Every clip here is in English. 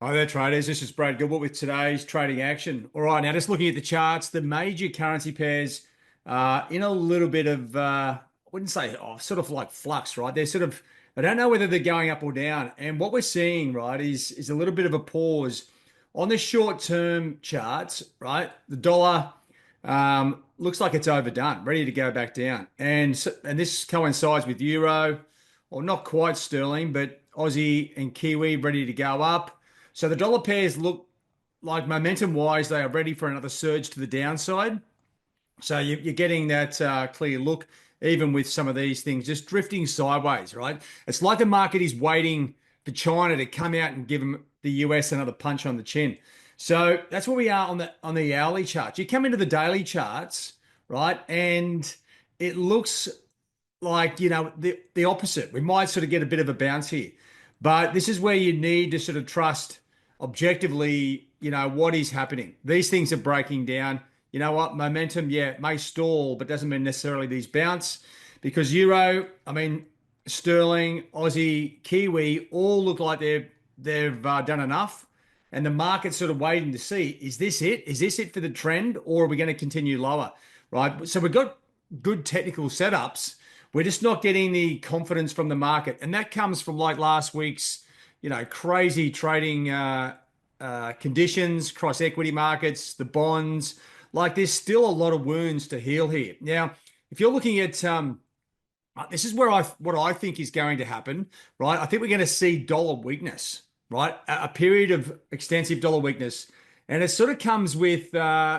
Hi there, traders. This is Brad Gilbert with today's trading action. All right, now just looking at the charts, the major currency pairs in a little bit of, I wouldn't say sort of like flux, right? I don't know whether they're going up or down. And what we're seeing, right, is a little bit of a pause on the short-term charts, right? The dollar looks like it's overdone, ready to go back down. And this coincides with euro, or not quite sterling, but Aussie and Kiwi ready to go up. So the dollar pairs look like momentum wise, they are ready for another surge to the downside. So you're getting that clear look, even with some of these things just drifting sideways, right? It's like the market is waiting for China to come out and give them the US another punch on the chin. So that's where we are on the hourly charts. You come into the daily charts, right, and it looks like the opposite. We might sort of get a bit of a bounce here, but this is where you need to sort of trust objectively, what is happening. These things are breaking down. You know what? Momentum, yeah, it may stall, but doesn't mean necessarily these bounce because euro, I mean, sterling, Aussie, Kiwi all look like they've done enough, and the market's sort of waiting to see, is this it? Is this it for the trend, or are we going to continue lower? Right. So we've got good technical setups. We're just not getting the confidence from the market, and that comes from like last week's, crazy trading conditions, cross equity markets, the bonds. Like there's still a lot of wounds to heal here. Now, if you're looking at this is where what I think is going to happen, right? I think we're going to see dollar weakness, right? A period of extensive dollar weakness, and it sort of comes with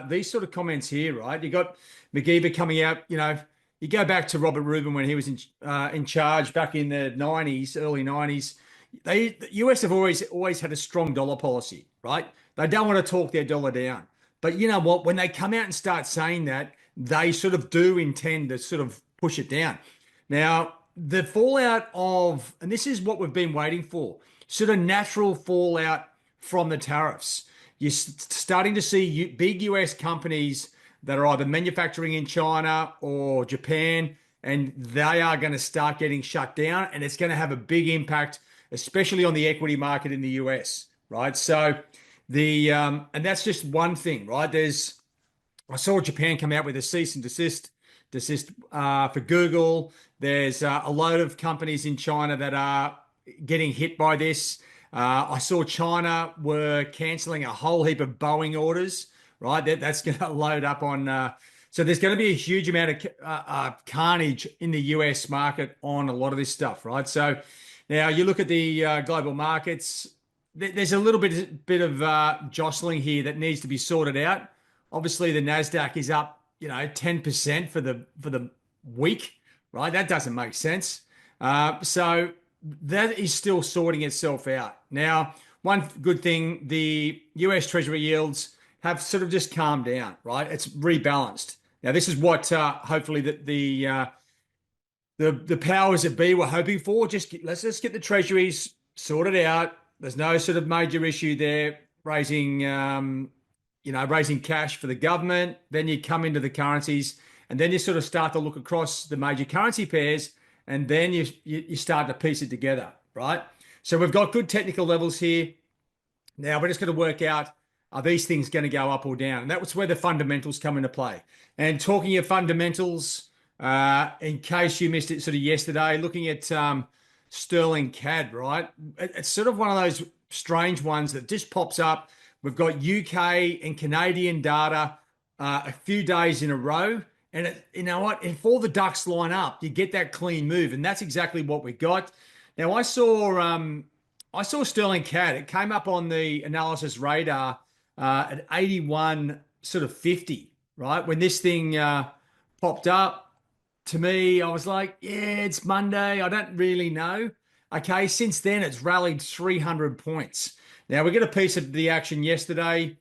these sort of comments here, right? You got McGeever coming out, you go back to Robert Rubin when he was in charge back in the 90s, early 90s. The US have always had a strong dollar policy, right? They don't want to talk their dollar down. But you know what? When they come out and start saying that, they sort of do intend to sort of push it down. Now, the fallout of, and this is what we've been waiting for, sort of natural fallout from the tariffs. You're starting to see big US companies that are either manufacturing in China or Japan, and they are going to start getting shut down, and it's going to have a big impact, especially on the equity market in the US, right? So and that's just one thing, right? I saw Japan come out with a cease and desist for Google. There's a load of companies in China that are getting hit by this. I saw China were canceling a whole heap of Boeing orders, right? That's going to load up on. So there's going to be a huge amount of carnage in the US market on a lot of this stuff, right? So now you look at the global markets. There's a little bit of jostling here that needs to be sorted out. Obviously, the Nasdaq is up, 10% for the week, right? That doesn't make sense. So that is still sorting itself out. Now, one good thing, the US Treasury yields have sort of just calmed down, right? It's rebalanced. Now, this is what hopefully the powers that be were hoping for. Let's just get the treasuries sorted out. There's no sort of major issue there, raising cash for the government. Then you come into the currencies, and then you sort of start to look across the major currency pairs, and then you start to piece it together, right? So we've got good technical levels here. Now we're just going to work out, are these things going to go up or down? And that was where the fundamentals come into play. And talking of fundamentals, in case you missed it sort of yesterday, looking at sterling CAD, right? It's sort of one of those strange ones that just pops up. We've got UK and Canadian data a few days in a row. And you know what? If all the ducks line up, you get that clean move. And that's exactly what we got. Now, I saw sterling CAD. It came up on the analysis radar at 81 sort of 50, right? When this thing popped up, to me, I was like, yeah, it's Monday. I don't really know. Okay, since then, it's rallied 300 points. Now, we got a piece of the action yesterday.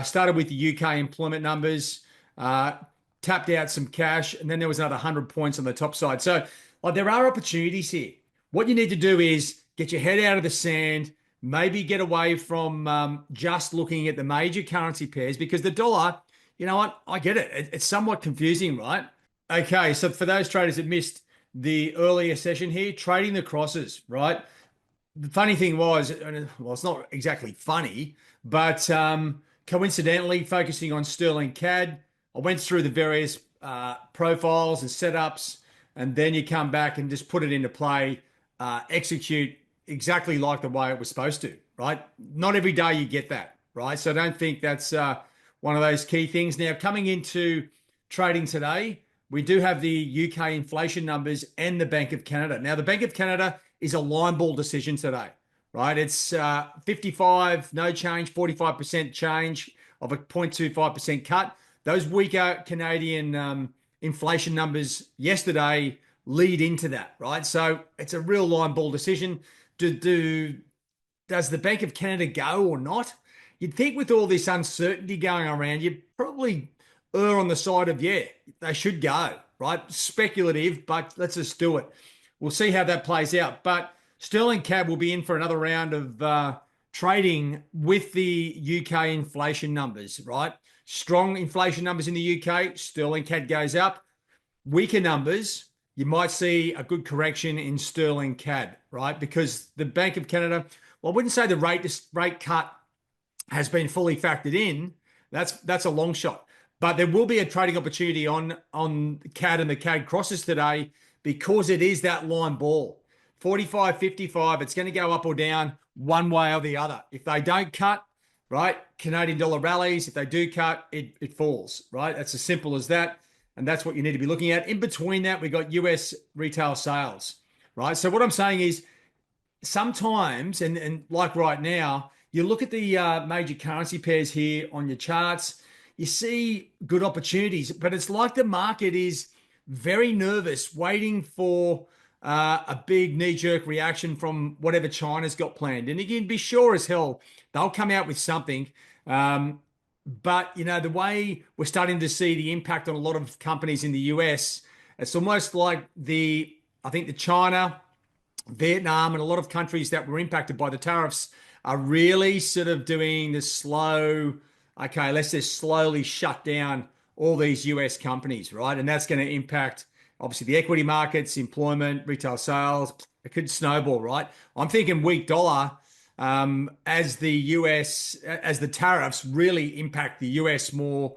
Started with the UK employment numbers, tapped out some cash, and then there was another 100 points on the top side. So there are opportunities here. What you need to do is get your head out of the sand, maybe get away from just looking at the major currency pairs, because the dollar, you know what? I get it. It's somewhat confusing, right? Okay, so for those traders that missed the earlier session here, trading the crosses, right? The funny thing was, well, it's not exactly funny, but coincidentally, focusing on Sterling CAD, I went through the various profiles and setups, and then you come back and just put it into play, execute exactly like the way it was supposed to, right? Not every day you get that, right? So I don't think that's one of those key things. Now, coming into trading today, we do have the UK inflation numbers and the Bank of Canada. Now, the Bank of Canada is a line ball decision today, right? It's 55, no change, 45% change of a 0.25% cut. Those weaker Canadian inflation numbers yesterday lead into that, right? So it's a real line ball decision. Does the Bank of Canada go or not? You'd think with all this uncertainty going around, you'd probably err on the side of, yeah, they should go, right? Speculative, but let's just do it. We'll see how that plays out. But Sterling CAD will be in for another round of trading with the UK inflation numbers, right? Strong inflation numbers in the UK, Sterling CAD goes up. Weaker numbers, you might see a good correction in sterling CAD, right? Because the Bank of Canada, well, I wouldn't say the rate cut has been fully factored in. That's a long shot. But there will be a trading opportunity on CAD and the CAD crosses today because it is that line ball. 45, 55, it's going to go up or down one way or the other. If they don't cut, right, Canadian dollar rallies. If they do cut, it falls, right? That's as simple as that. And that's what you need to be looking at. In between that, we got US retail sales, right? So what I'm saying is sometimes, and like right now, you look at the major currency pairs here on your charts, you see good opportunities, but it's like the market is very nervous, waiting for a big knee-jerk reaction from whatever China's got planned. And you can be sure as hell they'll come out with something. But the way we're starting to see the impact on a lot of companies in the US, it's almost like I think the China, Vietnam, and a lot of countries that were impacted by the tariffs are really sort of doing the slow, okay, let's just slowly shut down all these US companies, right? And that's going to impact obviously the equity markets, employment, retail sales. It could snowball, right? I'm thinking weak dollar as the tariffs really impact the US more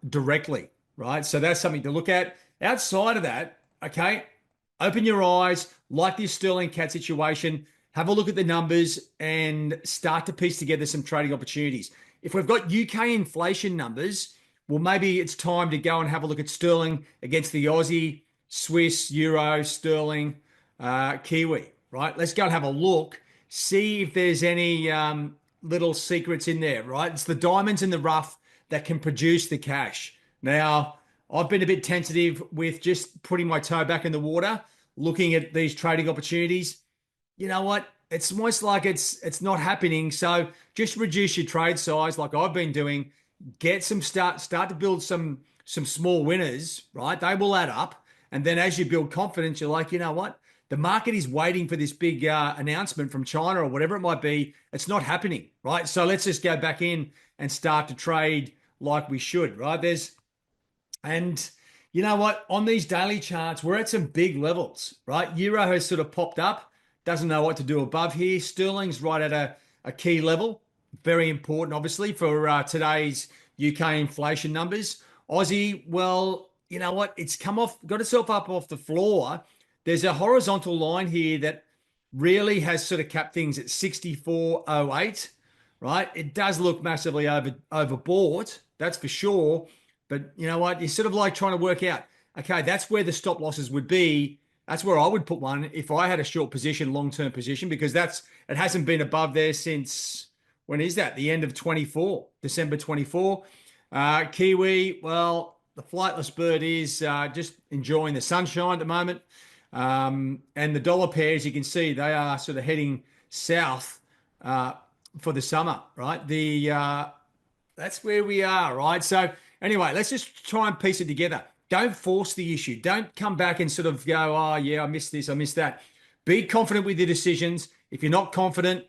directly, right? So that's something to look at. Outside of that, okay, open your eyes, like this sterling CAD situation, have a look at the numbers and start to piece together some trading opportunities. If we've got UK inflation numbers, well, maybe it's time to go and have a look at sterling against the Aussie, Swiss, Euro, sterling, Kiwi, right? Let's go and have a look, see if there's any little secrets in there, right? It's the diamonds in the rough that can produce the cash. Now, I've been a bit tentative with just putting my toe back in the water, looking at these trading opportunities. You know what? It's almost like it's not happening. So just reduce your trade size, like I've been doing. Get some start to build some small winners, right? They will add up, and then as you build confidence, you're like, you know what? The market is waiting for this big announcement from China or whatever it might be. It's not happening, right? So let's just go back in and start to trade like we should, right? And you know what? On these daily charts, we're at some big levels, right? Euro has sort of popped up, doesn't know what to do above here. Sterling's right at a key level. Very important, obviously, for today's UK inflation numbers. Aussie, well, you know what? It's got itself up off the floor. There's a horizontal line here that really has sort of capped things at 64.08, right? It does look massively overbought, that's for sure. But you know what? You're sort of like trying to work out, okay, that's where the stop losses would be. That's where I would put one if I had a short position, long-term position, because it hasn't been above there since, when is that? The end of 24, December 24. Kiwi, well, the flightless bird is just enjoying the sunshine at the moment. And the dollar pairs, you can see they are sort of heading south for the summer, right? That's where we are, right? So anyway, let's just try and piece it together. Don't force the issue. Don't come back and sort of go, oh yeah, I missed this, I missed that. Be confident with your decisions. If you're not confident,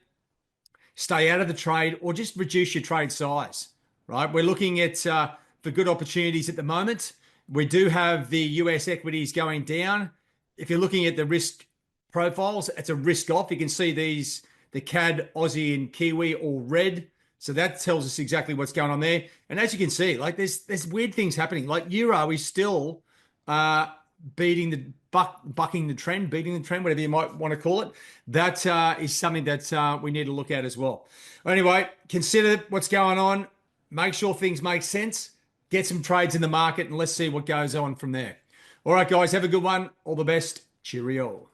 stay out of the trade or just reduce your trade size, right? We're looking at for good opportunities at the moment. We do have the US equities going down. If you're looking at the risk profiles, it's a risk off. You can see these, the CAD, Aussie, and Kiwi all red. So that tells us exactly what's going on there. And as you can see, like there's weird things happening. Like Euro is still uh beating the bucking the trend, beating the trend, whatever you might want to call it. That is something that we need to look at as well. Anyway, consider what's going on. Make sure things make sense. Get some trades in the market, and let's see what goes on from there. All right, guys, have a good one. All the best. Cheerio.